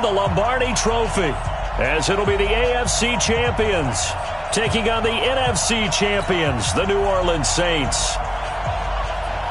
the Lombardi Trophy, as it'll be the AFC champions taking on the NFC champions, the New Orleans Saints.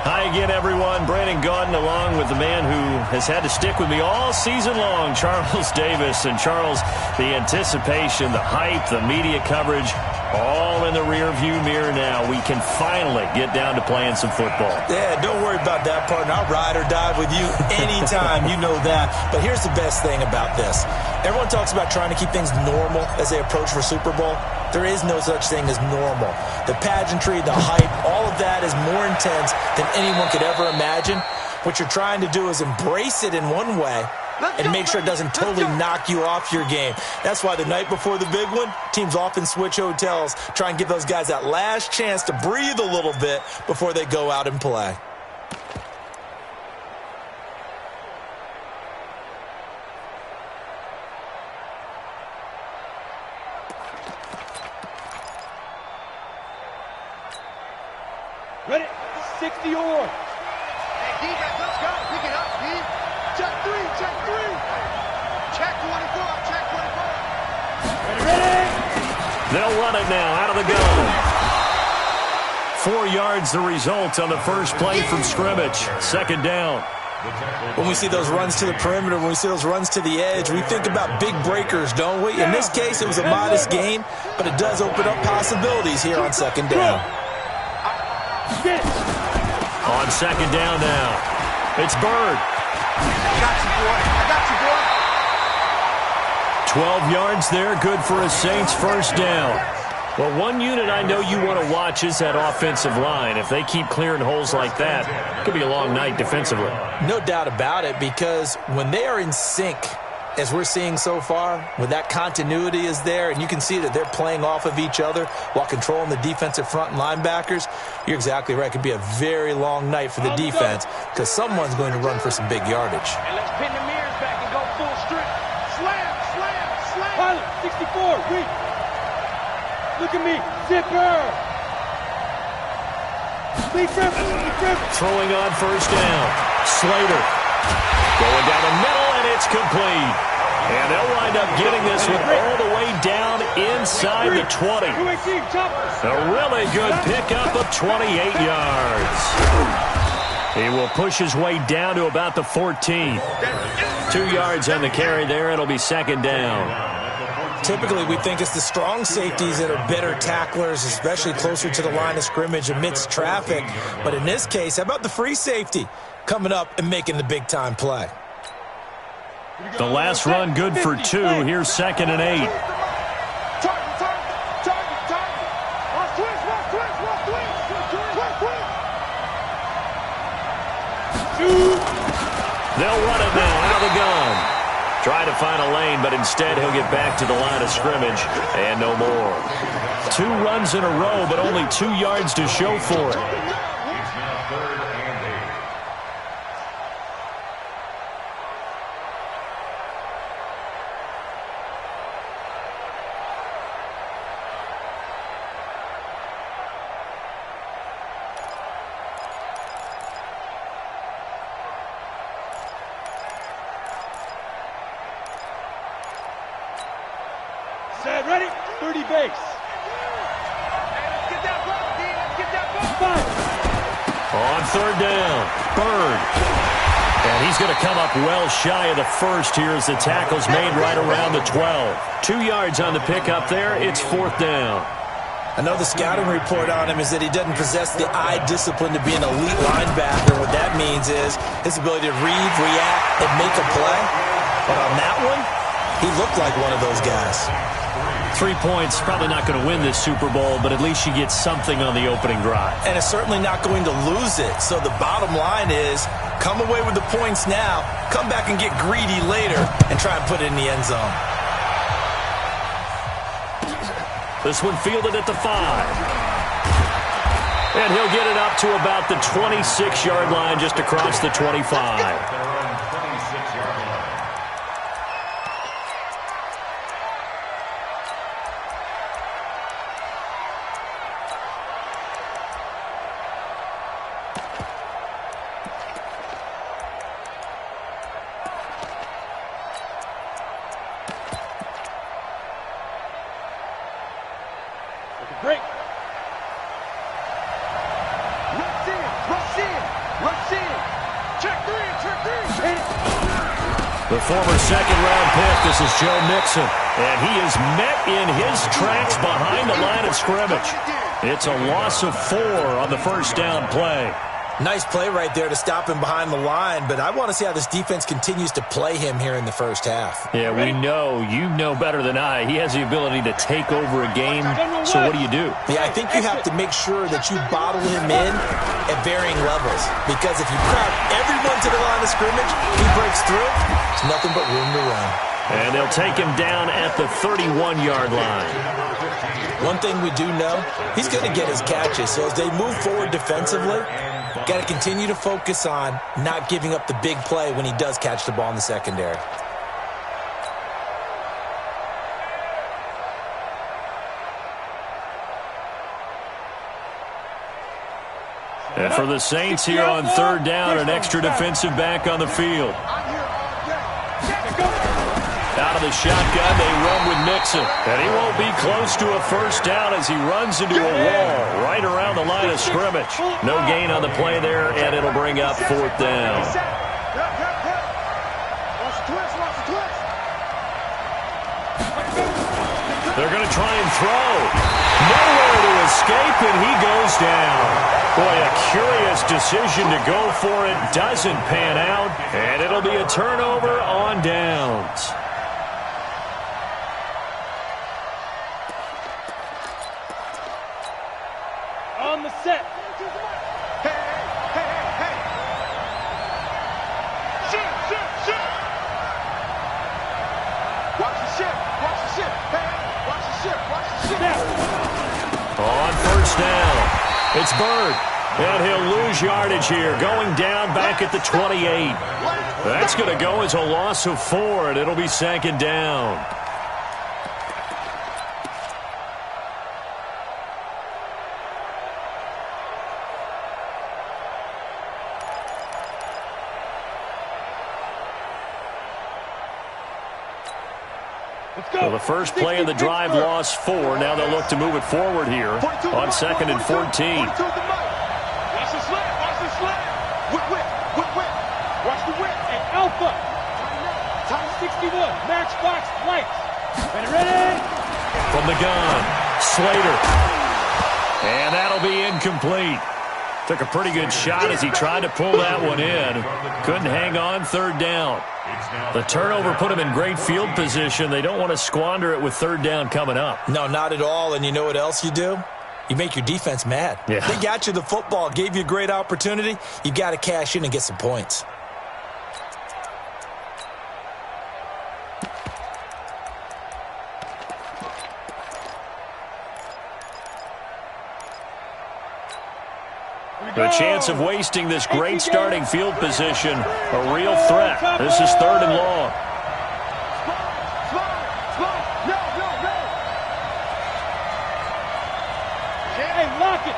Hi again, everyone. Brandon Gaudin along with the man who has had to stick with me all season long, Charles Davis. And Charles, the anticipation, the hype, the media coverage, all in the rearview mirror now. We can finally get down to playing some football. Yeah, don't worry about that, partner. I'll ride or die with you anytime. You know that. But here's the best thing about this. Everyone talks about trying to keep things normal as they approach for Super Bowl. There is no such thing as normal. The pageantry, the hype, all of that is more intense than anyone could ever imagine. What you're trying to do is embrace it in one way and make sure it doesn't totally knock you off your game. That's why the night before the big one, teams often switch hotels, try and give those guys that last chance to breathe a little bit before they go out and play. Ready? 60 or. Hey, defense, let's go. Pick it up, D. Check three, check three. Check 24, check 24. Ready? They'll run it now out of the gun. 4 yards the result on the first play from scrimmage. Second down. When we see those runs to the perimeter, when we see those runs to the edge, we think about big breakers, don't we? In this case, it was a modest gain, but it does open up possibilities here on second down. On second down now, it's Bird. I got you, boy. I got you, boy. 12 yards there, good for a Saints first down. Well, one unit I know you want to watch is that offensive line. If they keep clearing holes like that, it could be a long night defensively. No doubt about it, because when they are in sync, as we're seeing so far, when that continuity is there and you can see that they're playing off of each other while controlling the defensive front and linebackers, you're exactly right. It could be a very long night for the defense because someone's going to run for some big yardage. And let's pin the mirrors back and go full strip. Slam, slam, slam. Pilot, 64, reach. Look at me, zipper. Big rip, big rip. Throwing on first down. Slater going down the middle, and it's complete. And they'll wind up getting this one all the way down inside the 20. A really good pickup of 28 yards. He will push his way down to about the 14. 2 yards on the carry there. It'll be second down. Typically, we think it's the strong safeties that are better tacklers, especially closer to the line of scrimmage amidst traffic. But in this case, how about the free safety coming up and making the big-time play? The last run good for 2. Here's second and 8. They'll run it now out of the gun. Trying to find a lane, but instead he'll get back to the line of scrimmage and no more. 2 runs in a row, but only 2 yards to show for it. Set, ready? 30 base. Hey, let's get that ball, D. Let's get that ball. On third down, Bird. And he's going to come up well shy of the first here as the tackle's made right around the 12. 2 yards on the pickup there. It's fourth down. I know the scouting report on him is that he doesn't possess the eye discipline to be an elite linebacker. What that means is his ability to read, react, and make a play. But on that one, he looked like one of those guys. 3 points, probably not going to win this Super Bowl, but at least you get something on the opening drive. And it's certainly not going to lose it. So the bottom line is, come away with the points now, come back and get greedy later, and try and put it in the end zone. This one fielded at the 5. And he'll get it up to about the 26-yard line, just across the 25. former second-round pick. This is Joe Mixon. And he is met in his tracks behind the line of scrimmage. It's a loss of 4 on the first down play. Nice play right there to stop him behind the line, but I want to see how this defense continues to play him here in the first half. Yeah, we know, you know better than I, he has the ability to take over a game, so what do you do? Yeah, I think you have to make sure that you bottle him in at varying levels, because if you crowd everyone to the line of scrimmage, he breaks through, there's nothing but room to run. And they'll take him down at the 31-yard line. One thing we do know, he's going to get his catches, so as they move forward defensively, got to continue to focus on not giving up the big play when he does catch the ball in the secondary. And for the Saints here on third down, an extra defensive back on the field. Out of the shotgun, they run with Mixon. And he won't be close to a first down as he runs into a wall right around the line of scrimmage. No gain on the play there, and it'll bring up fourth down. They're going to try and throw. Nowhere to escape, and he goes down. Boy, a curious decision to go for it. Doesn't pan out, and it'll be a turnover on downs. On the set. Hey, hey, hey. Shit. Watch the ship. Hey, watch the ship. On first down, it's Bird. And he'll lose yardage here, going down back at the 28. That's going to go as a loss of 4, and it'll be second down. So the first play of the drive lost 4. Now they'll look to move it forward here on 2nd and 14. Watch the slant. Whip. Watch the whip. And Alpha. Time 61. Matchbox lights. Ready. From the gun, Slater. And that'll be incomplete. Took a pretty good shot as he tried to pull that one in. Couldn't hang on, third down. The turnover put him in great field position. They don't want to squander it with third down coming up. No, not at all. And you know what else you do? You make your defense mad. Yeah. They got you the football, gave you a great opportunity. You got to cash in and get some points. The chance of wasting this great starting field position, a real threat. This is 3rd and long. No. Hey, lock it.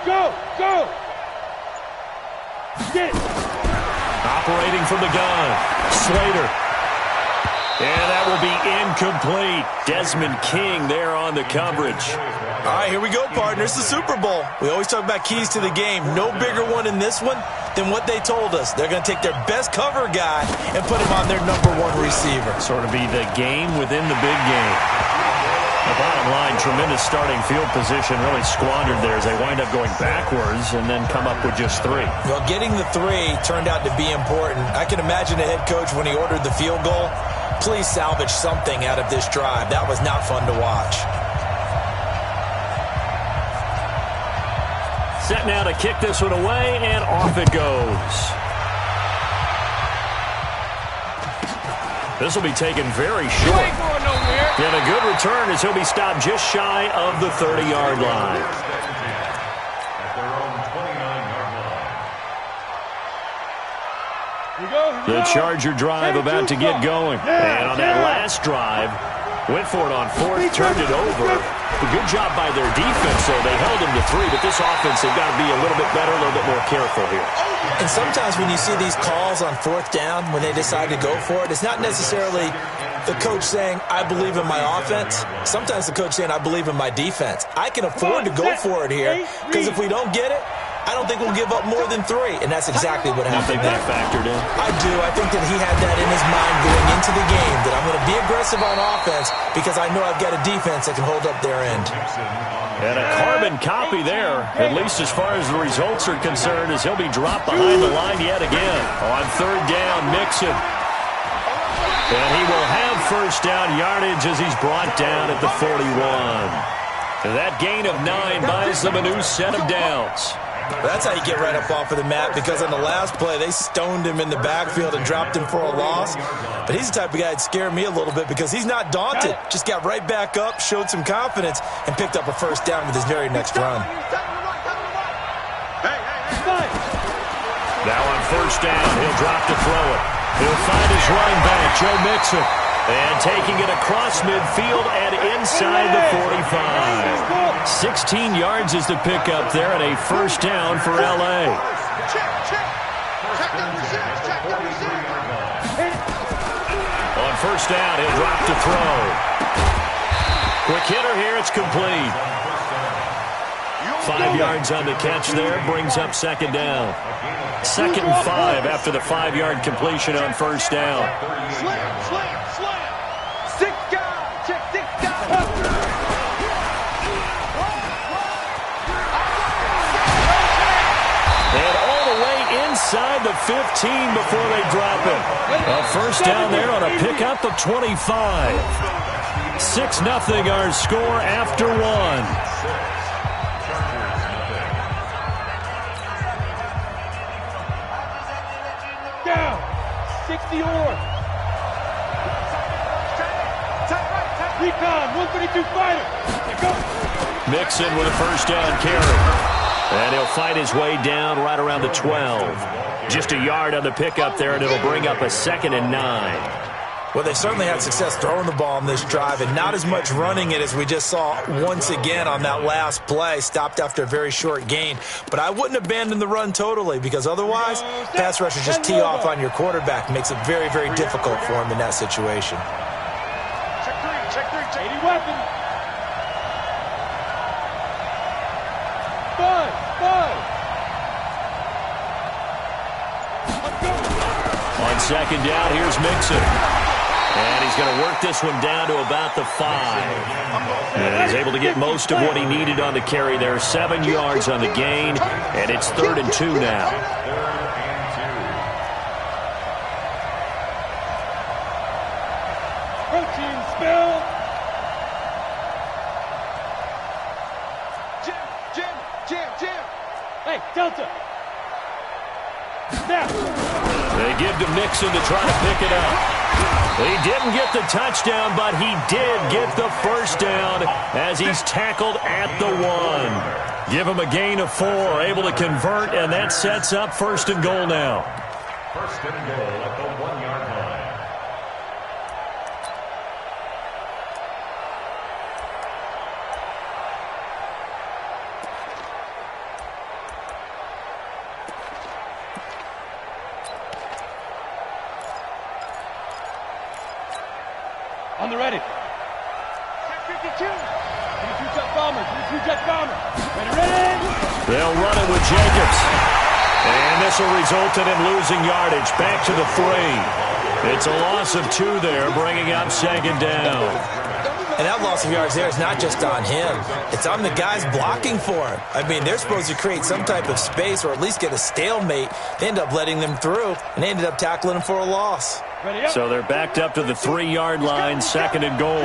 Go. Get it. Operating from the gun, Slater. And that will be incomplete. Desmond King there on the coverage. All right, here we go, partners. The Super Bowl. We always talk about keys to the game. No bigger one in this one than what they told us. They're going to take their best cover guy and put him on their #1 receiver. Sort of be the game within the big game. The bottom line, tremendous starting field position, really squandered there as they wind up going backwards and then come up with just 3. Well, getting the 3 turned out to be important. I can imagine the head coach when he ordered the field goal. Please salvage something out of this drive. That was not fun to watch. Set now to kick this one away, and off it goes. This will be taken very short. And a good return as he'll be stopped just shy of the 30-yard line. The Charger drive about to get going. And on that last drive, went for it on 4th, turned it over. A good job by their defense, though. They held them to 3, but this offense, they've got to be a little bit better, a little bit more careful here. And sometimes when you see these calls on 4th down, when they decide to go for it, it's not necessarily the coach saying, I believe in my offense. Sometimes the coach saying, I believe in my defense. I can afford to go for it here because if we don't get it, I don't think we'll give up more than 3, and that's exactly what happened. You think that factored in? I do. I think that he had that in his mind going into the game, that I'm going to be aggressive on offense because I know I've got a defense that can hold up their end. And a carbon copy there, at least as far as the results are concerned, as he'll be dropped behind the line yet again. On 3rd down, Mixon. And he will have first down yardage as he's brought down at the 41. That gain of 9 buys them a new set of downs. That's how you get right up off of the mat, because on the last play, they stoned him in the backfield and dropped him for a loss. But he's the type of guy that scared me a little bit because he's not daunted. Just got right back up, showed some confidence, and picked up a first down with his very next run. Now on first down, he'll drop to throw it. He'll find his running back, Joe Mixon. And taking it across midfield and inside the 45. 16 yards is the pickup there and a first down for L.A. Check number 6. Check number 6. On first down, he'll drop to throw. Quick hitter here, it's complete. 5 yards on the catch there, brings up second down. 2nd and 5 after the 5-yard completion on first down. Slam, slam, slam. 6 guys. Check 6 guys. And all the way inside the 15 before they drop it. A first down there on a pickup of 25. 6-0 our score after 1. Down. 60 or. Recon, 132 fighter. Go. Mixon with a first down carry. And he'll fight his way down right around the 12. Just a yard on the pickup there, and it'll bring up a 2nd and 9. Well, they certainly had success throwing the ball on this drive, and not as much running it as we just saw once again on that last play. Stopped after a very short gain. But I wouldn't abandon the run totally, because otherwise, pass rushers just tee off on your quarterback. Makes it very, very difficult for him in that situation. Check 3. 80 weapon. 5. Let's go. On second down, here's Mixon. And he's going to work this one down to about the 5. And he's able to get most of what he needed on the carry there. 7 yards on the gain, and it's 3rd and 2 now. Protein spill. Jim. Hey, Delta. Snap. They give to Mixon to try to pick it up. He didn't get the touchdown, but he did get the first down as he's tackled at the 1. Give him a gain of 4, able to convert, and that sets up 1st and goal now. 1st and goal at the 1-yard line. On the ready. Check 52. 22-jet bomber. 22-jet bomber. Ready. They'll run it with Jacobs. And this will result in him losing yardage. Back to the 3. It's a loss of 2 there, bringing up second down. And that loss of yards there is not just on him. It's on the guys blocking for him. I mean, they're supposed to create some type of space or at least get a stalemate. They end up letting them through, and they ended up tackling him for a loss. So they're backed up to the 3-yard line, 2nd and goal.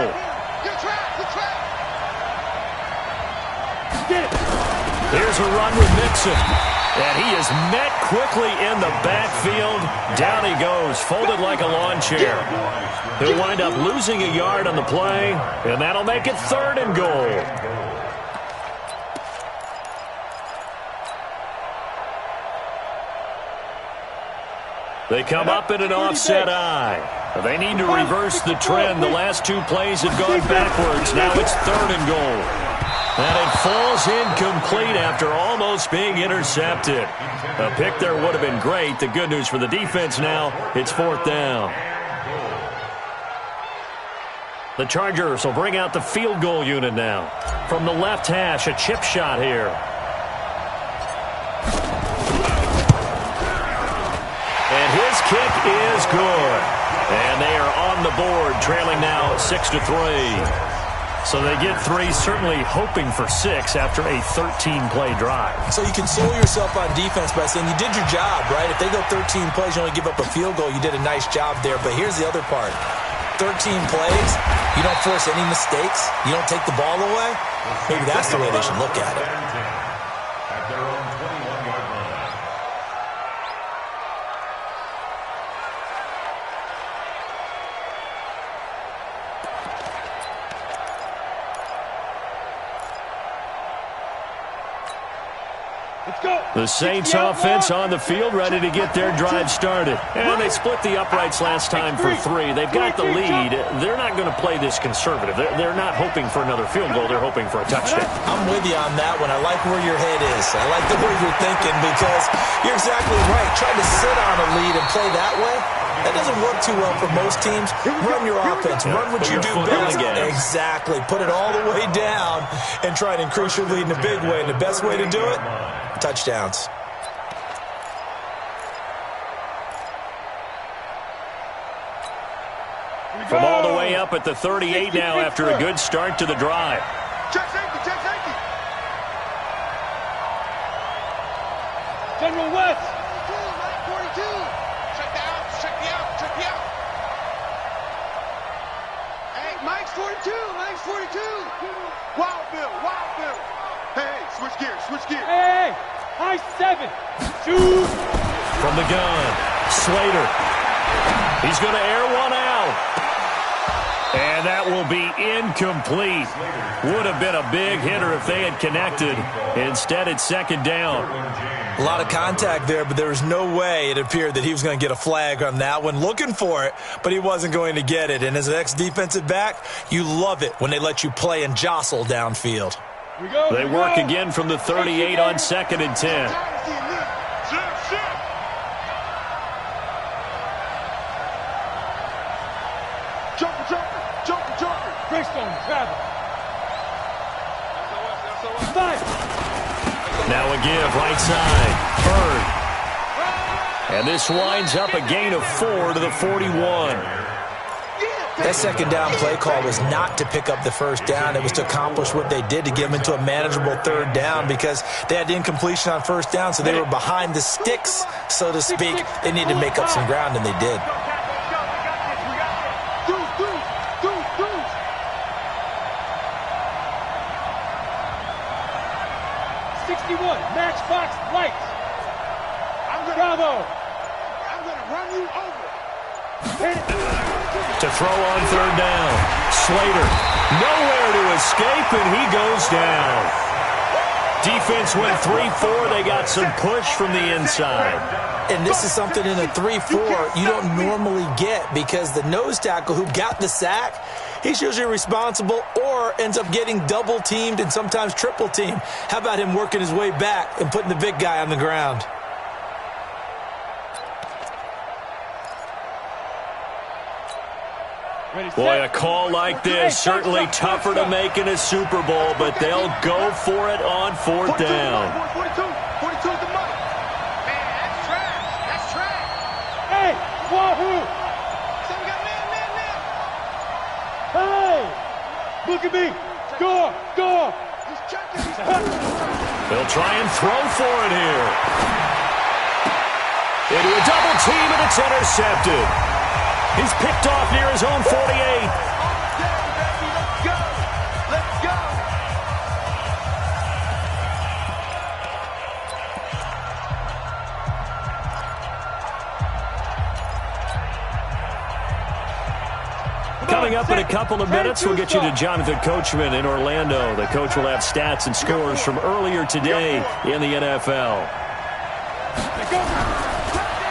Good track. Get it. Here's a run with Mixon. And he is met quickly in the backfield. Down he goes, folded like a lawn chair. He'll wind up losing a yard on the play, and that'll make it 3rd and goal. They come up in an offset eye. They need to reverse the trend. The last 2 plays have gone backwards. Now it's 3rd and goal. And it falls incomplete after almost being intercepted. A pick there would have been great. The good news for the defense now, it's 4th down. The Chargers will bring out the field goal unit now. From the left hash, a chip shot here. is good. And they are on the board, trailing now 6-3. So they get 3, certainly hoping for 6 after a 13-play drive. So you console yourself on defense by saying you did your job, right? If they go 13 plays, you only give up a field goal, you did a nice job there. But here's the other part. 13 plays, you don't force any mistakes, you don't take the ball away. Maybe that's the way they should look at it. At their own 21-yard line. Let's go. The Saints offense on the field, ready to get their drive started. And they split the uprights last time for 3. They've got the lead. They're not going to play this conservative. They're not hoping for another field goal. They're hoping for a touchdown. I'm with you on that one. I like where your head is. I like the way you're thinking because you're exactly right. Trying to sit on a lead and play that way, that doesn't work too well for most teams. Run your offense. Run what you do best. Exactly. Put it all the way down and try to increase your lead in a big way. And the best way to do it, touchdowns. From all the way up at the 38 now after a good start to the drive. Check safety, check safety. General West. 42, check the out, check the out, check the out. Hey, Mike's 42, Mike's 42. Wild Bill. Hey, switch gears. Hey, high 7. Shoot. From the gun, Slater. He's going to air one out. And that will be incomplete. Would have been a big hitter if they had connected. Instead, it's second down. A lot of contact there, but there was no way it appeared that he was going to get a flag on that one. Looking for it, but he wasn't going to get it. And as an ex-defensive back, you love it when they let you play and jostle downfield. They work again from the 38 on 2nd and 10. Jumper. Greystone, travel. Five. Now a give, right side. Bird. And this winds up a gain of 4 to the 41. That second down play call was not to pick up the first down. It was to accomplish what they did to get them into a manageable third down because they had incompletion on first down, so they were behind the sticks, so to speak. They needed to make up some ground, and they did. 61, Matchbox Lights. Bravo. I'm gonna run you over. To throw on third down. Slater, nowhere to escape, and he goes down. Defense went 3-4. They got some push from the inside. And this is something in a 3-4 you don't normally get because the nose tackle who got the sack, he's usually responsible or ends up getting double-teamed and sometimes triple-teamed. How about him working his way back and putting the big guy on the ground? Boy, a call like this, certainly tougher to make in a Super Bowl, but they'll go for it on 4th down. 42 is the money. Man, that's trash. Hey, wahoo! Some got man. Hey, look at me. Score. He's checking. They'll try and throw for it here. Into a double team, and it's intercepted. He's picked off near his own 48. Let's go. Coming up in a couple of minutes, we'll get you to Jonathan Coachman in Orlando. The coach will have stats and scores from earlier today in the NFL.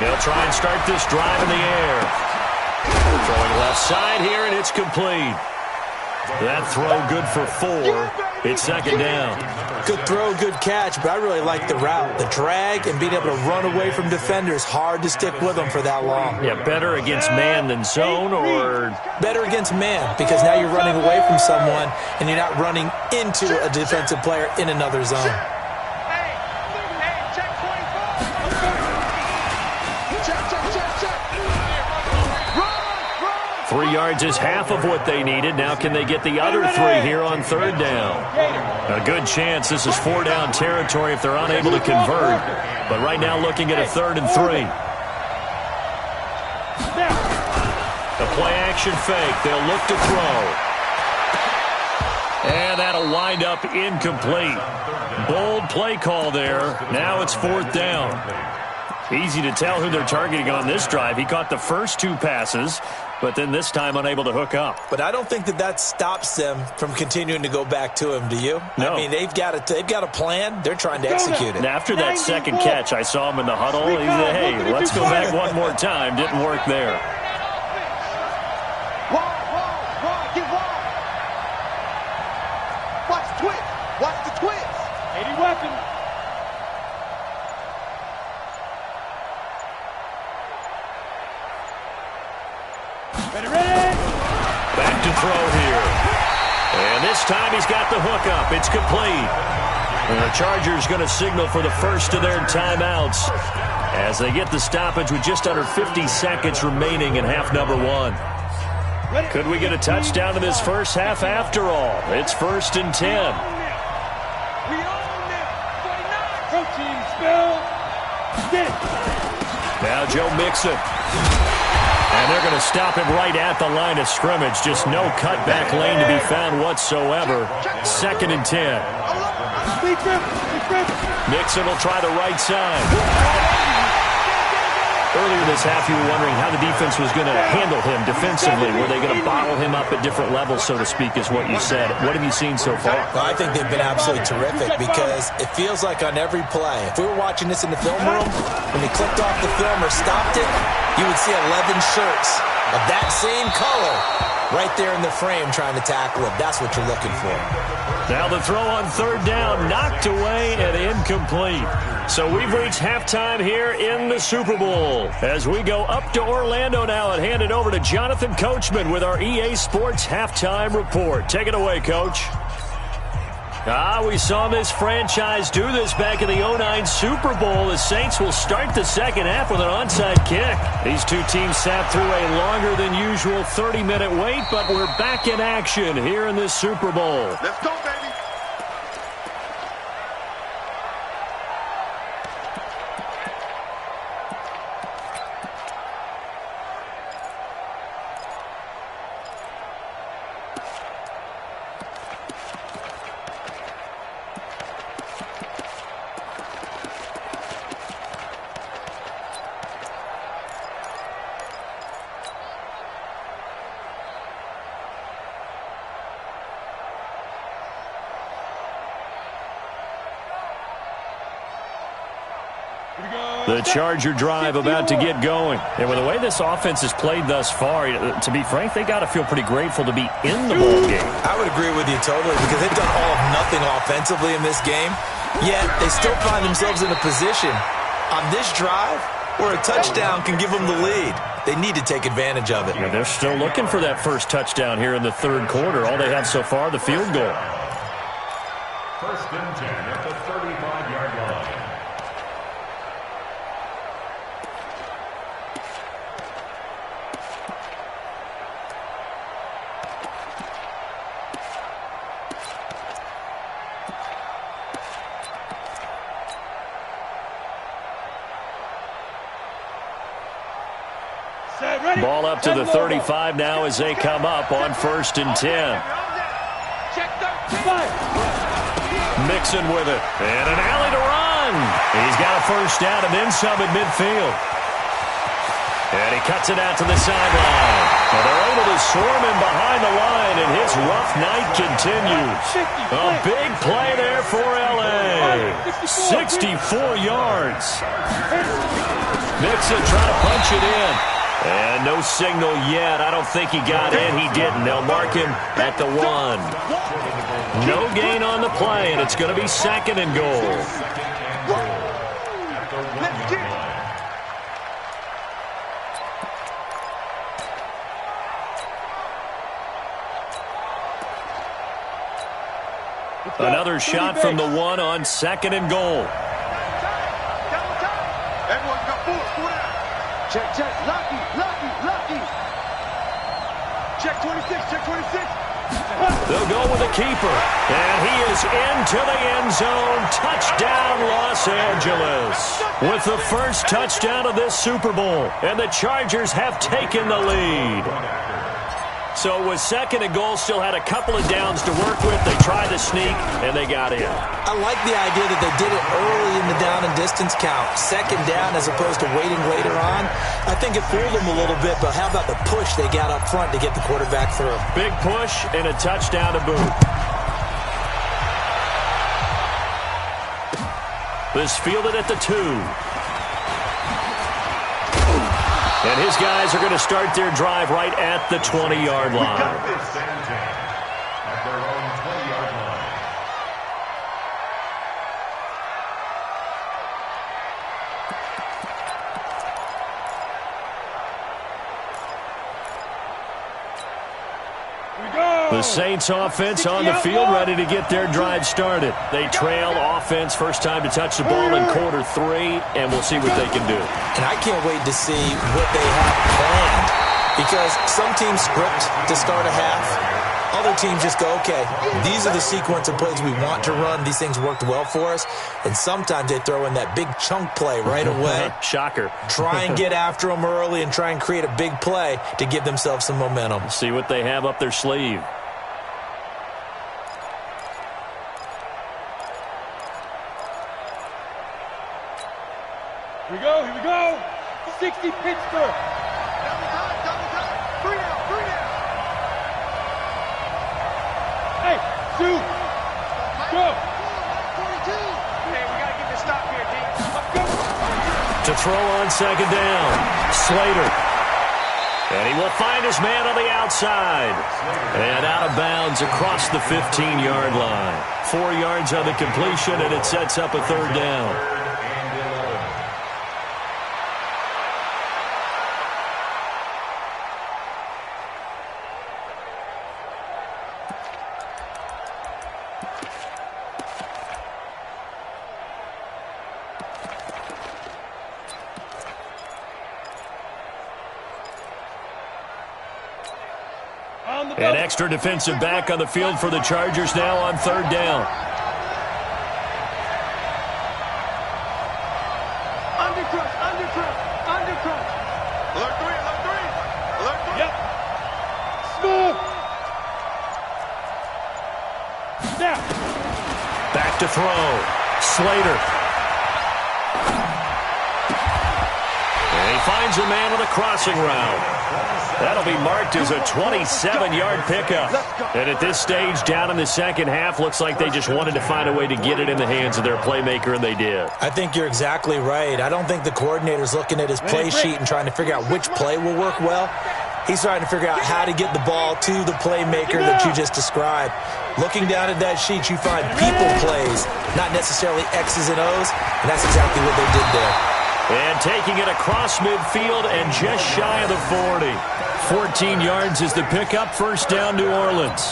They'll try and start this drive in the air. Throwing left side here, and it's complete. That throw good for 4. It's second down. Good throw, good catch, but I really like the route. The drag and being able to run away from defenders. Hard to stick with them for that long. Yeah, better against man than zone, or? Better against man, because now you're running away from someone, and you're not running into a defensive player in another zone. Hey, check 24. Check. 3 yards is half of what they needed. Now can they get the other 3 here on third down? A good chance this is 4-down territory if they're unable to convert. But right now looking at a 3rd and 3. The play-action fake. They'll look to throw. And that'll wind up incomplete. Bold play call there. Now it's 4th down. Easy to tell who they're targeting on this drive. He caught the first 2 passes, but then this time unable to hook up. But I don't think that stops them from continuing to go back to him, do you? No. I mean, they've got a plan. They're trying to execute it. And after that second catch, I saw him in the huddle. He said, hey, let's go back one more time. Didn't work there. Get wide. Watch the twist. Watch the twist. 80 weapon. Ready. Back to throw here. And this time he's got the hookup. It's complete. And the Chargers going to signal for the first of their timeouts as they get the stoppage with just under 50 seconds remaining in half number 1. Could we get a touchdown in this first half after all? It's 1st and 10. We own it. 49. Protein spill. Get it. Now Joe Mixon. And they're going to stop him right at the line of scrimmage. Just no cutback lane to be found whatsoever. 2nd and 10. Mixon will try the right side. Earlier this half, you were wondering how the defense was going to handle him defensively. Were they going to bottle him up at different levels, so to speak, is what you said. What have you seen so far? Well, I think they've been absolutely terrific because it feels like on every play, if we were watching this in the film room, when they clicked off the film or stopped it, you would see 11 shirts of that same color right there in the frame trying to tackle him. That's what you're looking for. Now the throw on 3rd down, knocked away and incomplete. So we've reached halftime here in the Super Bowl. As we go up to Orlando now and hand it over to Jonathan Coachman with our EA Sports Halftime Report. Take it away, Coach. We saw this franchise do this back in the 2009 Super Bowl. The Saints will start the second half with an onside kick. These two teams sat through a longer than usual 30-minute wait, but we're back in action here in this Super Bowl. Let's go, baby. The Charger drive about to get going. And with the way this offense has played thus far, to be frank, they got to feel pretty grateful to be in the ball game. I would agree with you totally because they've done all of nothing offensively in this game, yet they still find themselves in a position on this drive where a touchdown can give them the lead. They need to take advantage of it. Yeah, they're still looking for that first touchdown here in the 3rd quarter. All they have so far, the field goal. 1st and 10 at the 35-yard line. Ball up to the 35 now as they come up on 1st and 10. Mixon with it. And an alley to run. He's got a first down and then some at midfield. And he cuts it out to the sideline. And they're able to swarm him behind the line, and his rough night continues. A big play there for L.A. 64 yards. Mixon trying to punch it in. And no signal yet. I don't think he got in. He didn't. They'll mark him at the 1. No gain on the play, and it's going to be 2nd and goal. Another shot from the 1 on 2nd and goal. Everyone got full. Check. Lucky. Check 26, check 26. They'll go with the keeper. And he is into the end zone. Touchdown, Los Angeles. With the first touchdown of this Super Bowl. And the Chargers have taken the lead. So it was second and goal, still had a couple of downs to work with. They tried to sneak, and they got in. I like the idea that they did it early in the down and distance count. Second down as opposed to waiting later on. I think it fooled them a little bit, but how about the push they got up front to get the quarterback through? Big push and a touchdown to boot. This fielded at the 2. And his guys are going to start their drive right at the 20-yard line. At their own 20-yard line. The Saints offense on the field, ready to get their drive started. They trail offense, first time to touch the ball in quarter 3, and we'll see what they can do. And I can't wait to see what they have planned, because some teams script to start a half. Other teams just go, okay, these are the sequence of plays we want to run. These things worked well for us. And sometimes they throw in that big chunk play right away. Shocker. Try and get after them early and try and create a big play to give themselves some momentum. See what they have up their sleeve. Here we go, here we go. 60 Pittsburgh. Double time. 3 down, 3 down. Hey, 2. Go. 42. Hey, we got to get this stop here, D. Let's go. To throw on second down. Slater. And he will find his man on the outside. And out of bounds across the 15-yard line. 4 yards on the completion, and it sets up a third down. An extra defensive back on the field for the Chargers now on third down. Undercrush. Alert 3, alert 3. Alert 3. Yep. Smooth. Now. Back to throw. Slater. And he finds a man on the crossing route. That'll be marked as a 27-yard pickup. And at this stage, down in the second half, looks like they just wanted to find a way to get it in the hands of their playmaker, and they did. I think you're exactly right. I don't think the coordinator's looking at his play sheet and trying to figure out which play will work well. He's trying to figure out how to get the ball to the playmaker that you just described. Looking down at that sheet, you find people plays, not necessarily X's and O's, and that's exactly what they did there. And taking it across midfield and just shy of the 40. 14 yards is the pickup, first down New Orleans.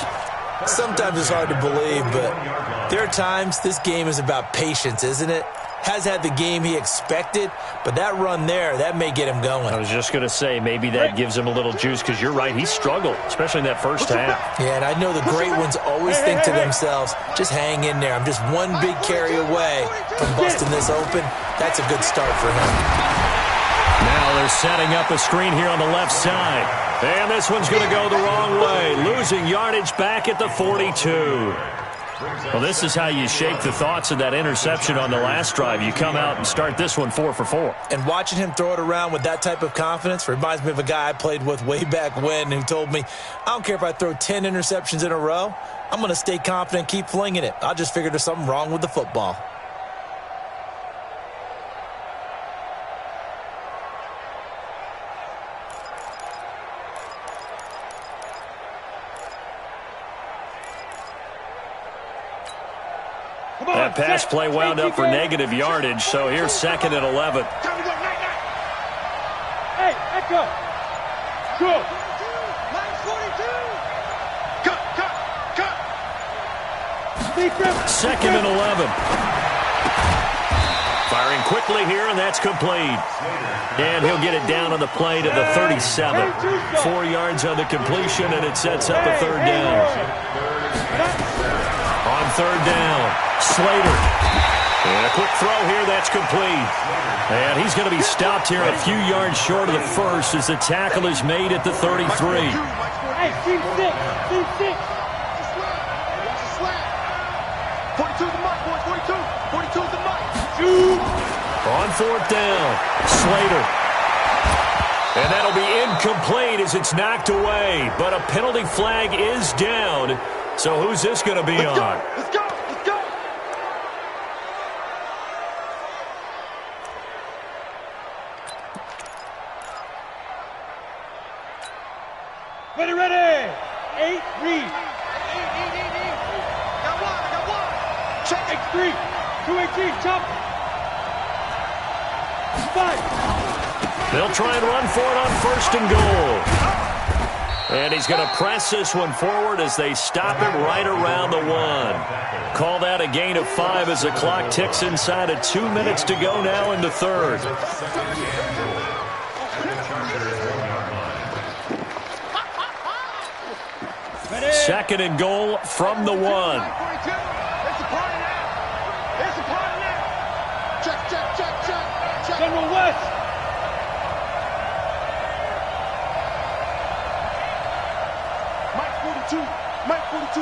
Sometimes it's hard to believe, but there are times this game is about patience, isn't it? Has had the game he expected, but that run there, that may get him going. I was just going to say, maybe that gives him a little juice, because you're right, he struggled, especially in that first half. Yeah, and I know the great ones always think to themselves, just hang in there. I'm just one big carry away from busting this open. That's a good start for him. Now they're setting up a screen here on the left side. And this one's going to go the wrong way, losing yardage back at the 42. Well, this is how you shape the thoughts of that interception on the last drive. You come out and start this one 4 for 4. And watching him throw it around with that type of confidence reminds me of a guy I played with way back when who told me, I don't care if I throw 10 interceptions in a row. I'm going to stay confident and keep flinging it. I just figured there's something wrong with the football. That pass play wound up for negative yardage, so here's second and 11. Hey, Echo. Go. Line 42. Cut. Defense. Second and 11. Fires Firing quickly here, and that's complete. And he'll get it down on the play to the 37. 4 yards on the completion, and it sets up a third down. On third down, Slater. And a quick throw here, that's complete. And he's going to be stopped here a few yards short of the first as the tackle is made at the 33. Hey, team 6. 42 the mic, boys, 42. 42 the mic. On fourth down, Slater. And that'll be incomplete as it's knocked away. But a penalty flag is down. So who's this going to be on? Let's go. Ready. 8, read. Got one. Check. X3. 218, chop. 5. They'll try and run for it on first and goal. And he's going to press this one forward as they stop him right around the 1. Call that a gain of 5 as the clock ticks inside of 2 minutes to go now in the third. Second and goal from the 1. There's the party now. Check. General West. Mike 42,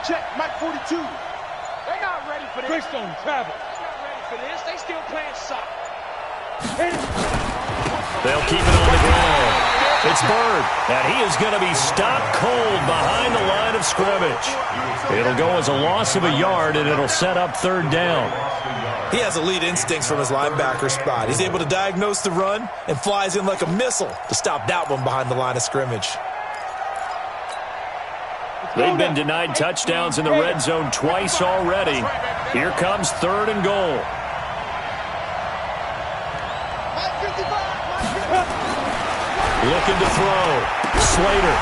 check. Mike 42. They're not ready for this. Greystone travel. They're not ready for this. They still playing soccer. They'll keep it on the ground. It's Bird, and he is going to be stopped cold behind the line of scrimmage. It'll go as a loss of a yard, and it'll set up third down. He has elite instincts from his linebacker spot. He's able to diagnose the run and flies in like a missile to stop that one behind the line of scrimmage. They've been denied touchdowns in the red zone twice already. Here comes third and goal. Looking to throw. Slater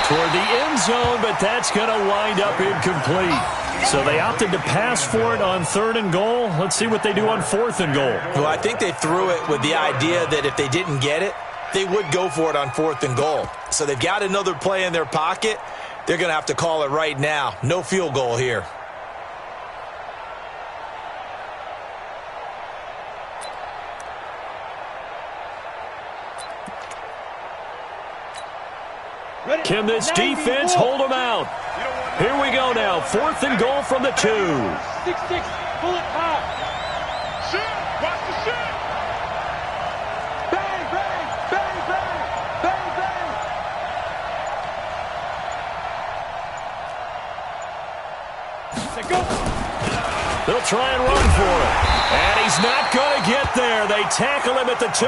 toward the end zone, but that's going to wind up incomplete. So they opted to pass for it on third and goal. Let's see what they do on fourth and goal. Well, I think they threw it with the idea that if they didn't get it, they would go for it on fourth and goal. So they've got another play in their pocket. They're going to have to call it right now. No field goal here. Can this defense hold them out? Here we go now. Fourth and goal from the 2. 6-6, bullet high. Shoot! Watch the shoot! Bang, bang, bang, bang, bang, bang. Let's go. They'll try and run for it. And he's not going to get there. They tackle him at the 2.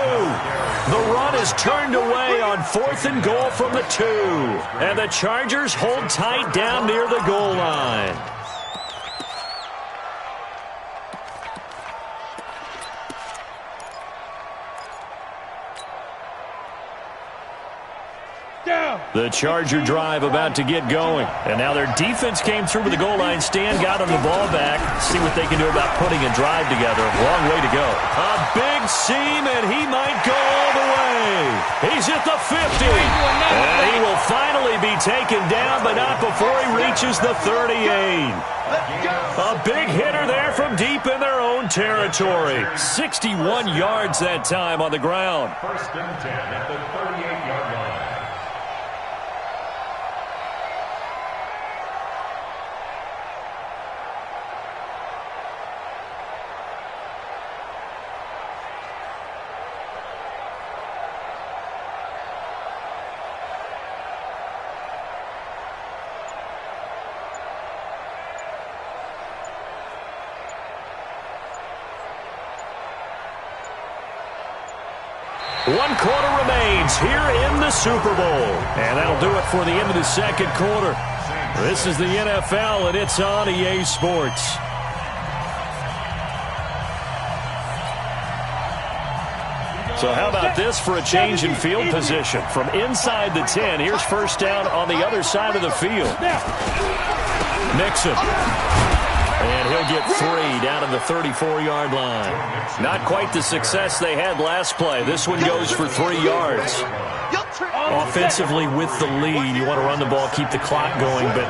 The run is turned away on fourth and goal from the 2. And the Chargers hold tight down near the goal line. The Charger drive about to get going. And now their defense came through with the goal line stand, got them the ball back. See what they can do about putting a drive together. Long way to go. A big seam, and he might go all the way. He's at the 50. And he will finally be taken down, but not before he reaches the 38. A big hitter there from deep in their own territory. 61 yards that time on the ground. First and 10 at the 38-yard line. One quarter remains here in the Super Bowl. And that'll do it for the end of the second quarter. This is the NFL, and it's on EA Sports. So how about this for a change in field position? From inside the 10, here's first down on the other side of the field. Mixon. And he'll get 3 down to the 34-yard line. Not quite the success they had last play. This one goes for 3 yards. Offensively with the lead, you want to run the ball, keep the clock going, but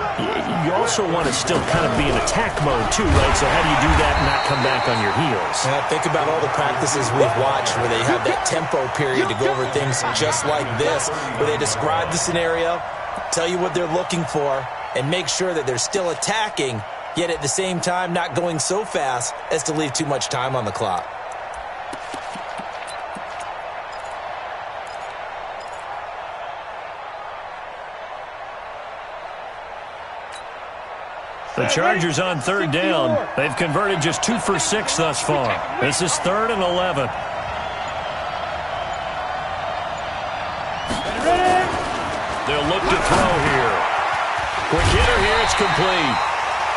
you also want to still kind of be in attack mode too, right? So how do you do that and not come back on your heels? Think about all the practices we've watched where they have that tempo period to go over things just like this, where they describe the scenario, tell you what they're looking for, and make sure that they're still attacking, yet at the same time not going so fast as to leave too much time on the clock. The Chargers on 3rd down. They've converted just 2 for 6 thus far. This is 3rd and 11. They'll look to throw here. Quick hitter here. It's complete.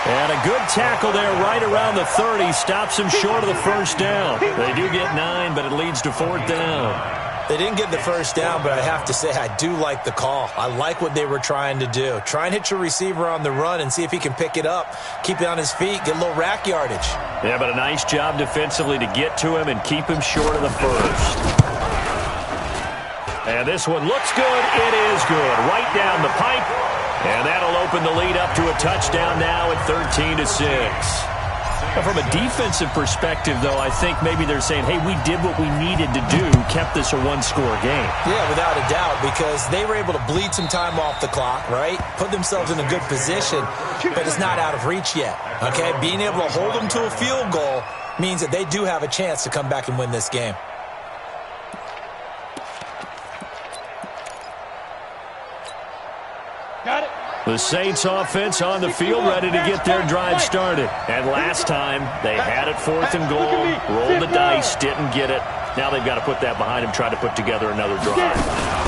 And a good tackle there right around the 30. Stops him short of the first down. They do get 9, but it leads to 4th down. They didn't get the first down, but I have to say I do like the call. I like what they were trying to do. Try and hit your receiver on the run and see if he can pick it up, keep it on his feet, get a little rack yardage. Yeah, but a nice job defensively to get to him and keep him short of the first. And this one looks good. It is good. Right down the pipe. And that'll open the lead up to a touchdown now at 13-6. From a defensive perspective, though, I think maybe they're saying, hey, we did what we needed to do, kept this a one-score game. Yeah, without a doubt, because they were able to bleed some time off the clock, right? Put themselves in a good position, but it's not out of reach yet, okay? Being able to hold them to a field goal means that they do have a chance to come back and win this game. Got it. The Saints offense on the field, ready to get their drive started. And last time, they had it 4th and goal, rolled the dice, didn't get it. Now they've got to put that behind them, try to put together another drive.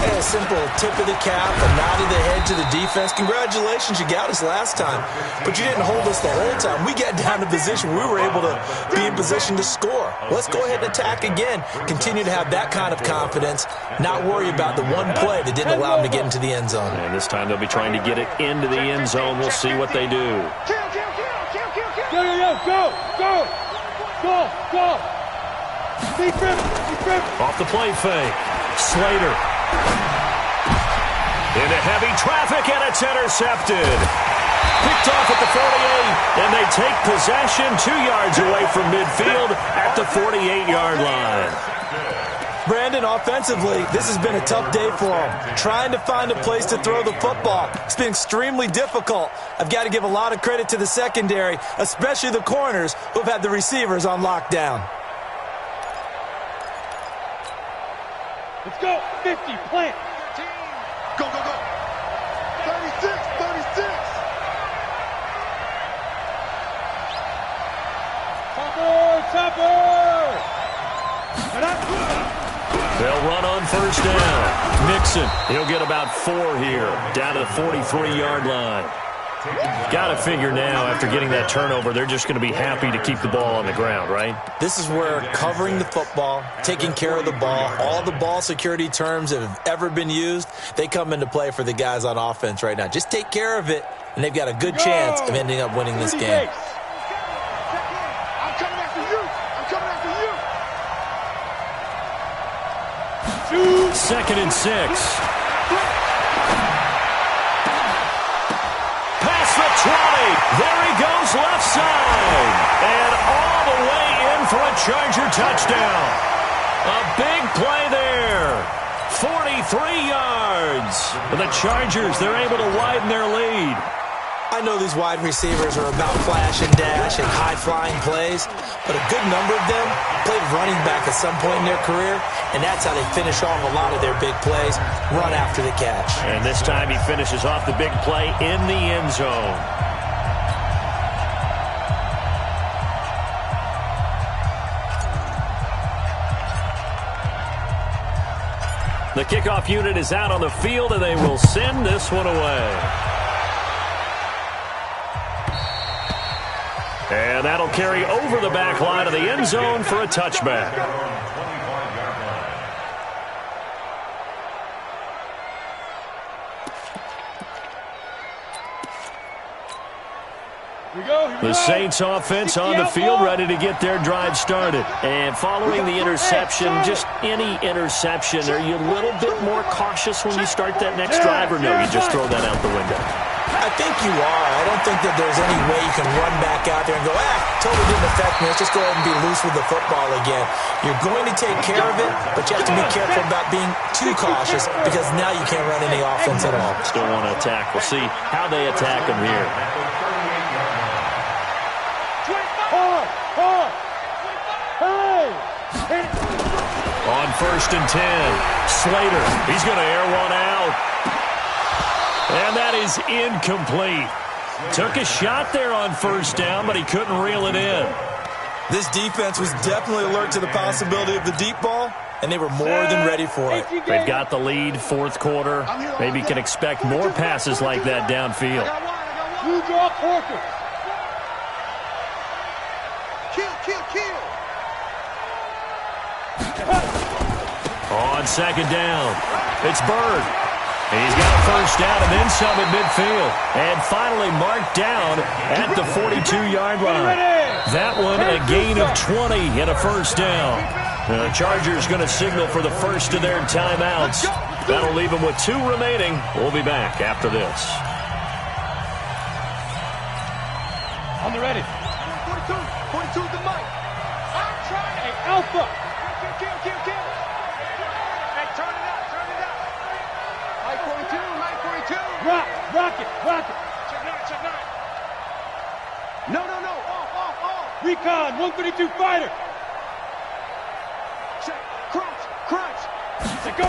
Hey, a simple tip of the cap, a nod of the head to the defense. Congratulations, you got us last time, but you didn't hold us the whole time. We got down to position where we were able to be in position to score. Let's go ahead and attack again. Continue to have that kind of confidence, not worry about the one play that didn't allow them to get into the end zone. And this time they'll be trying to get it into the end zone. We'll see what they do. Go. Defense. Off the play fake. Slater. Into heavy traffic, and it's intercepted. Picked off at the 48, and they take possession 2 yards away from midfield at the 48-yard line. Brandon, offensively, this has been a tough day for them. Trying to find a place to throw the football. It's been extremely difficult. I've got to give a lot of credit to the secondary, especially the corners who have had the receivers on lockdown. Let's go. 50, plant. Go. 36. Topper. They'll run on 1st down. Mixon, he'll get about 4 here, down to the 43-yard line. Got to figure now, after getting that turnover, they're just going to be happy to keep the ball on the ground, right? This is where covering the football, taking care of the ball, all the ball security terms that have ever been used, they come into play for the guys on offense right now. Just take care of it, and they've got a good chance of ending up winning this game. I'm coming after you. 2nd and 6. 20. There he goes left side. And all the way in for a Charger touchdown. A big play there. 43 yards. The Chargers, they're able to widen their lead. I know these wide receivers are about flash and dash and high-flying plays, but a good number of them played running back at some point in their career, and that's how they finish off a lot of their big plays, run after the catch. And this time he finishes off the big play in the end zone. The kickoff unit is out on the field, and they will send this one away. And that'll carry over the back line of the end zone for a touchback. The Saints offense on the field, ready to get their drive started. And following the interception, just any interception, are you a little bit more cautious when you start that next drive, or no, you just throw that out the window? I think you are. I don't think that there's any way you can run back out there and go, totally didn't affect me. Let's just go ahead and be loose with the football again. You're going to take care of it, but you have to be careful about being too cautious because now you can't run any offense at all. Still want to attack. We'll see how they attack them here. On 1st and 10, Slater, he's going to air one out. And that is incomplete. Took a shot there on 1st down, but he couldn't reel it in. This defense was definitely alert to the possibility of the deep ball, and they were more than ready for it. They've got the lead, 4th quarter. Maybe can expect more passes like that downfield. You draw quarter. Kill. On 2nd down, it's Bird. He's got a 1st down and then some at midfield. And finally marked down at the 42-yard line. That one a gain of 20 and a 1st down. The Chargers going to signal for the first of their timeouts. That'll leave them with 2 remaining. We'll be back after this. On the ready. 42 the mic. I'm trying. Hey, Alpha. Kill. Hey, turn it up. Light 42. Rock it. Check 9. No. Off. Recon, 132 fighter. Check. Crunch. Let go.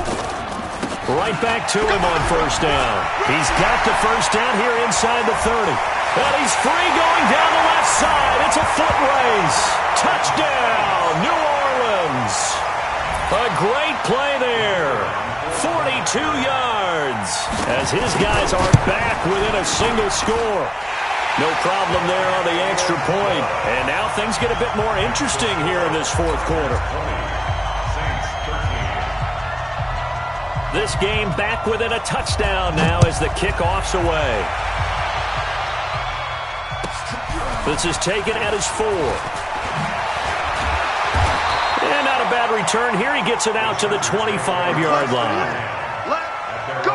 Right back to him on 1st down. He's got the 1st down here inside the 30. And he's free going down the left side. It's a foot race. Touchdown, New Orleans. A great play there. 42 yards as his guys are back within a single score. No problem there on the extra point. And now things get a bit more interesting here in this 4th quarter. This game back within a touchdown now as the kickoff's away. This is taken at his 4. And not a bad return here. He gets it out to the 25-yard line. Let's go.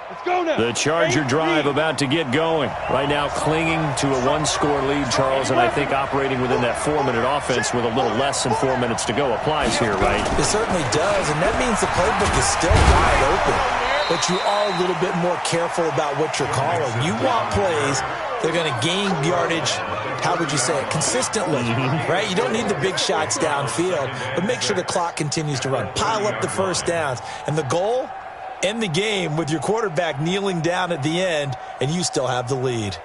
Let's go now. The Charger drive about to get going. Right now clinging to a 1-score lead, Charles, and I think operating within that 4-minute offense with a little less than 4 minutes to go applies here, right? It certainly does, and that means the playbook is still wide open. But you are a little bit more careful about what you're calling. You want plays they're going to gain yardage, how would you say it, consistently, right? You don't need the big shots downfield, but make sure the clock continues to run. Pile up the 1st downs. And the goal, end the game with your quarterback kneeling down at the end, and you still have the lead.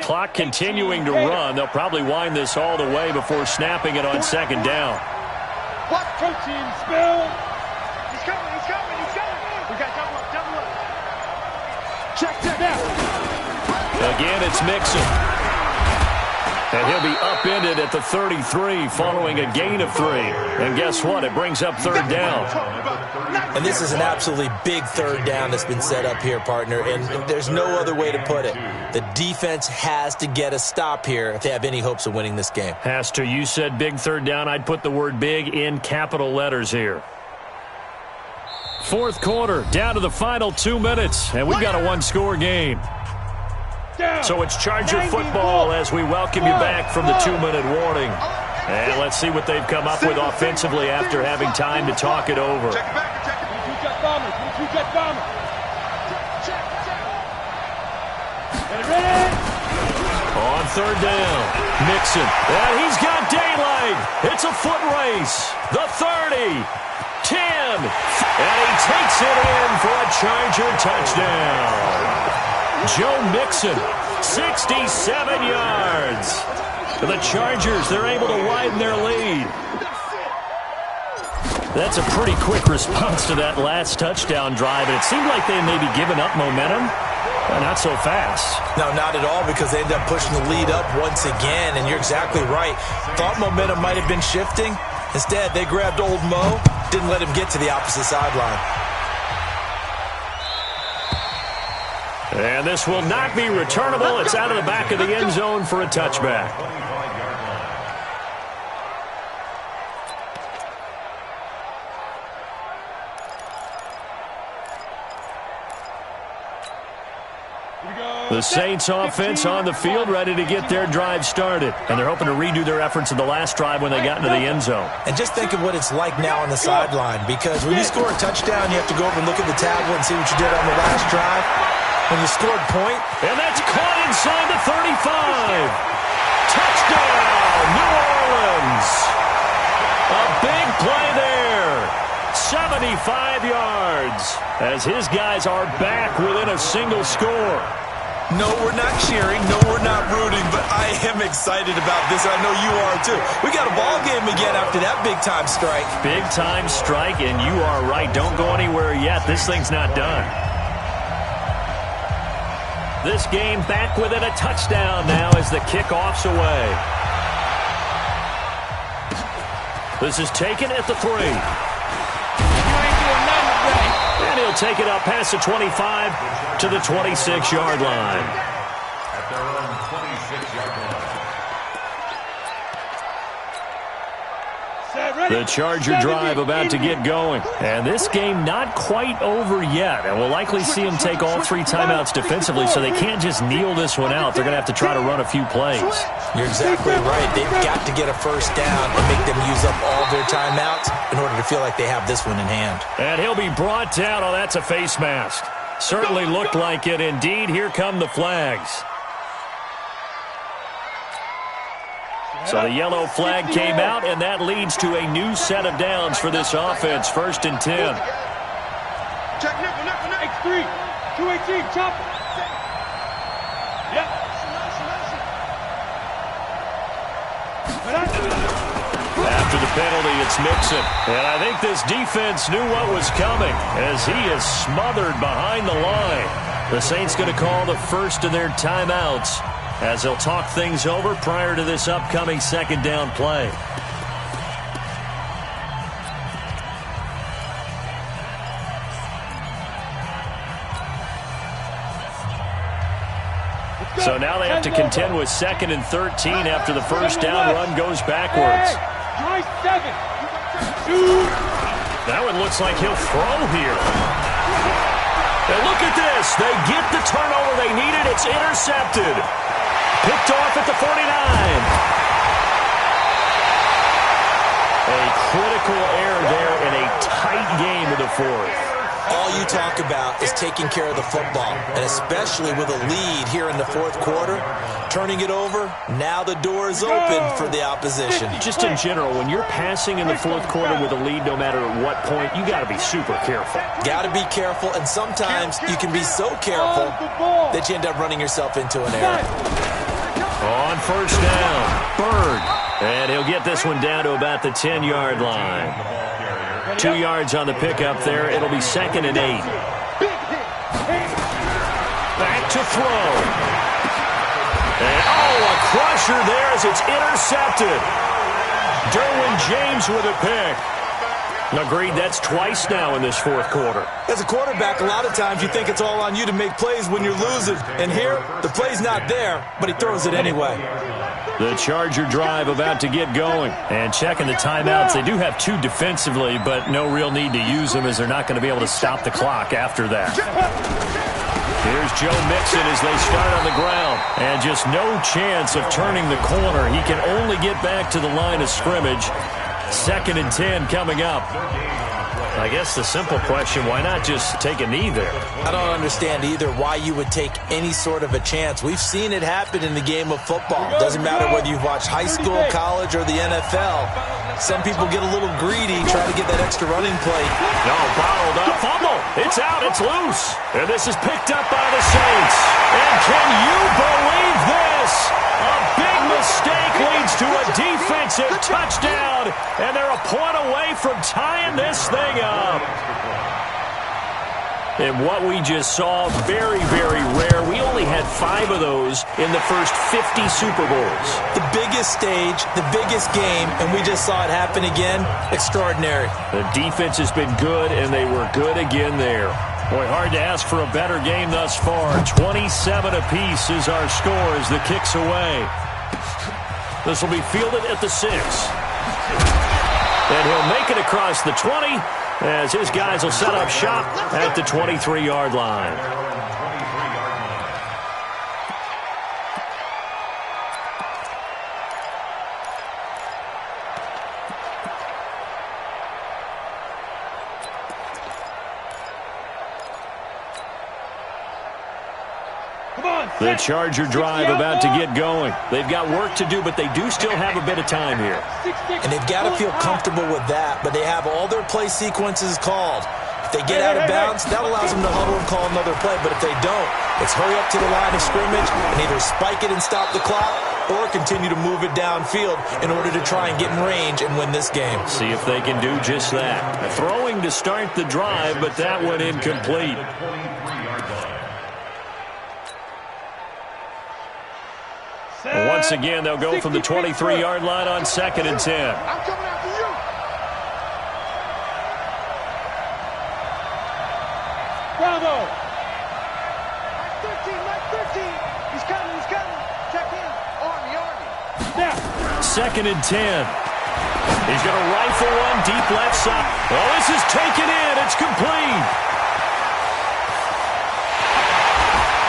Clock continuing to run. They'll probably wind this all the way before snapping it on 2nd down. What protein spill? He's coming. We got double up. Check down. Again, it's Mixon. And he'll be upended at the 33 following a gain of 3. And guess what? It brings up 3rd down. And this is an absolutely big 3rd down that's been set up here, partner. And there's no other way to put it. The defense has to get a stop here if they have any hopes of winning this game. Has to. You said big 3rd down. I'd put the word big in capital letters here. 4th quarter, down to the final 2 minutes. And we've got a 1-score game. So it's Charger football as we welcome you back from the 2-minute warning. And let's see what they've come up with offensively after having time to talk it over. Jet bomber. On 3rd down, Mixon. And he's got daylight. It's a foot race. The 30, 10. And he takes it in for a Charger touchdown. Joe Mixon, 67 yards. The Chargers, they're able to widen their lead. That's a pretty quick response to that last touchdown drive. And it seemed like they maybe given up momentum. Not so fast. No, not at all, because they ended up pushing the lead up once again, and you're exactly right. Thought momentum might have been shifting. Instead, they grabbed old Mo, didn't let him get to the opposite sideline. And this will not be returnable. It's out of the back of the end zone for a touchback. The Saints offense on the field, ready to get their drive started. And they're hoping to redo their efforts in the last drive when they got into the end zone. And just think of what it's like now on the sideline, because when you score a touchdown, you have to go over and look at the tablet and see what you did on the last drive. When you scored point. And that's caught inside the 35. Touchdown, New Orleans. A big play there. 75 yards as his guys are back within a single score. No, we're not cheering. No, we're not rooting, but I am excited about this. I know you are, too. We got a ball game again after that big-time strike. Big-time strike, and you are right. Don't go anywhere yet. This thing's not done. This game back within a touchdown now as the kickoff's away. This is taken at the 3. And he'll take it up past the 25 to the 26-yard line. At their own 26-yard line. The Charger drive about to get going. And this game not quite over yet. And we'll likely see them take all 3 timeouts defensively, so they can't just kneel this one out. They're going to have to try to run a few plays. You're exactly right. They've got to get a first down and make them use up all their timeouts in order to feel like they have this one in hand. And he'll be brought down. Oh, that's a face mask. Certainly looked like it. Indeed, here come the flags. So the yellow flag came out, and that leads to a new set of downs for this offense. 1st and 10. Check nickel, X3, 218, chopper. Yep. After the penalty, it's Mixon. And I think this defense knew what was coming as he is smothered behind the line. The Saints going to call the first of their timeouts as they'll talk things over prior to this upcoming 2nd down play. So now they have to contend with 2nd and 13 after the first down run goes backwards. That one looks like he'll throw here. And look at this. They get the turnover they needed. It's intercepted. Picked off at the 49. A critical error there in a tight game of the 4th. All you talk about is taking care of the football, and especially with a lead here in the 4th quarter, turning it over, now the door is open for the opposition. Just in general, when you're passing in the 4th quarter with a lead, no matter at what point, you got to be super careful. Got to be careful, and sometimes you can be so careful that you end up running yourself into an error. On first down, Bird. And he'll get this one down to about the 10-yard line. 2 yards on the pickup there. It'll be 2nd and 8. Back to throw. And, a crusher there as it's intercepted. Derwin James with a pick. Agreed, that's twice now in this 4th quarter. As a quarterback, a lot of times you think it's all on you to make plays when you're losing. And here, the play's not there, but he throws it anyway. The Charger drive about to get going. And checking the timeouts. They do have 2 defensively, but no real need to use them as they're not going to be able to stop the clock after that. Here's Joe Mixon as they start on the ground. And just no chance of turning the corner. He can only get back to the line of scrimmage. 2nd and 10 coming up. I guess the simple question, why not just take a knee there? I don't understand either why you would take any sort of a chance. We've seen it happen in the game of football. Doesn't matter whether you've watched high school, college, or the NFL. Some people get a little greedy, try to get that extra running play. No, bottled up. Fumble. It's out. It's loose. And this is picked up by the Saints. And can you believe this? A big big mistake leads to a defensive touchdown, and they're a point away from tying this thing up. And what we just saw, very, very rare. We only had 5 of those in the first 50 Super Bowls. The biggest stage, the biggest game, and we just saw it happen again. Extraordinary. The defense has been good, and they were good again there. Boy, hard to ask for a better game thus far. 27 apiece is our score as the kick's away. This will be fielded at the 6. And he'll make it across the 20 as his guys will set up shop at the 23-yard line. The Charger drive about to get going. They've got work to do, but they do still have a bit of time here. And they've got to feel comfortable with that, but they have all their play sequences called. If they get out of bounds, that allows them to huddle and call another play. But if they don't, it's hurry up to the line of scrimmage and either spike it and stop the clock or continue to move it downfield in order to try and get in range and win this game. See if they can do just that. Throwing to start the drive, but that one incomplete. Once again, they'll go from the 23-yard line on 2nd and 10. I'm coming after you. Bravo. Mike 13. He's coming. Check in. Army. Now. 2nd and 10. He's going to rifle one deep left side. Oh, this is taken in. It's complete.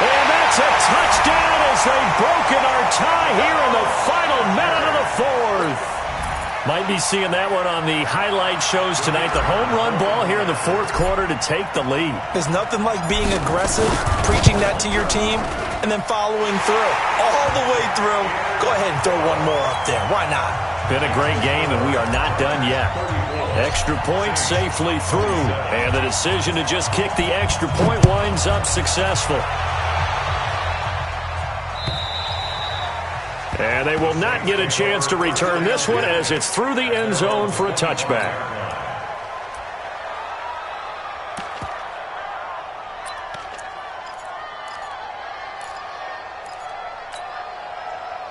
And that's a touchdown as they've broken our tie here in the final minute of the 4th. Might be seeing that one on the highlight shows tonight. The home run ball here in the 4th quarter to take the lead. There's nothing like being aggressive, preaching that to your team, and then following through. All the way through. Go ahead and throw one more up there. Why not? Been a great game, and we are not done yet. Extra point safely through, and the decision to just kick the extra point winds up successful. And they will not get a chance to return this one as it's through the end zone for a touchback.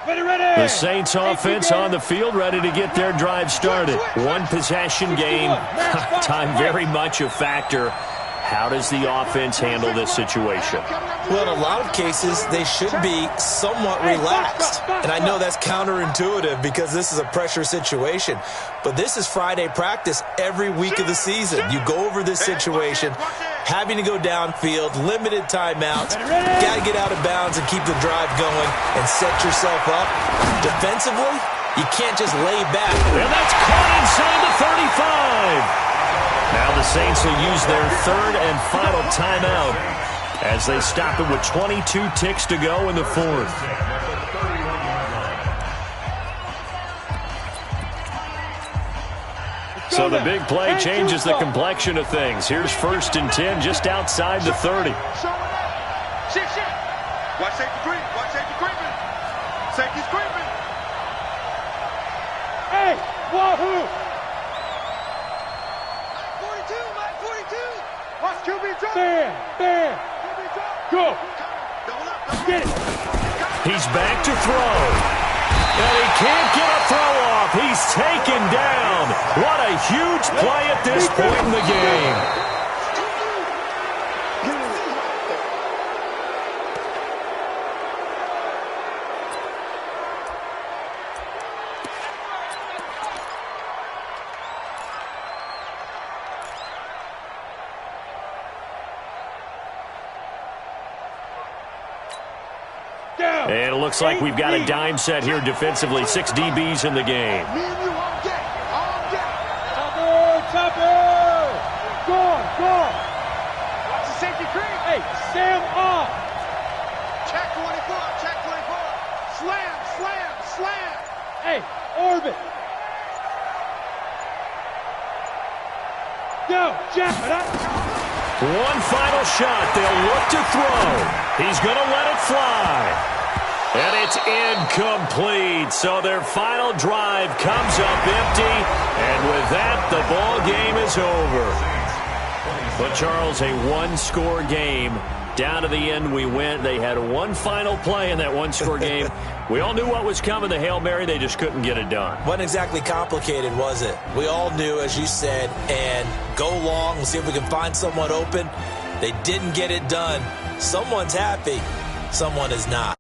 The Saints offense on the field, ready to get their drive started. One possession game, time very much a factor. How does the offense handle this situation? Well, in a lot of cases, they should be somewhat relaxed. And I know that's counterintuitive because this is a pressure situation. But this is Friday practice every week of the season. You go over this situation, having to go downfield, limited timeouts, got to get out of bounds and keep the drive going and set yourself up. Defensively, you can't just lay back. And that's caught inside the 35. Now the Saints will use their 3rd and final timeout as they stop it with 22 ticks to go in the 4th. So the big play changes the complexion of things. Here's 1st and 10 just outside the 30. Shit. Watch safety creeping. Safety's creeping. Hey, wahoo! Watch QB drop. Bam. Go. Get it. He's back to throw. And he can't get a throw off. He's taken down. What a huge play at this point in the game. And it looks like we've got a dime set here defensively. 6 DBs in the game. Me and you on deck. Chopper! Go! Watch the safety creep. Hey, Sam off! Check 24. Slam. Hey, orbit! Go, Jack! One final shot. They'll look to throw. He's going to let it fly. And it's incomplete. So their final drive comes up empty. And with that, the ball game is over. But, Charles, a one-score game. Down to the end we went. They had one final play in that one-score game. We all knew what was coming, the Hail Mary. They just couldn't get it done. Wasn't exactly complicated, was it? We all knew, as you said, and go long. We'll see if we can find someone open. They didn't get it done. Someone's happy. Someone is not.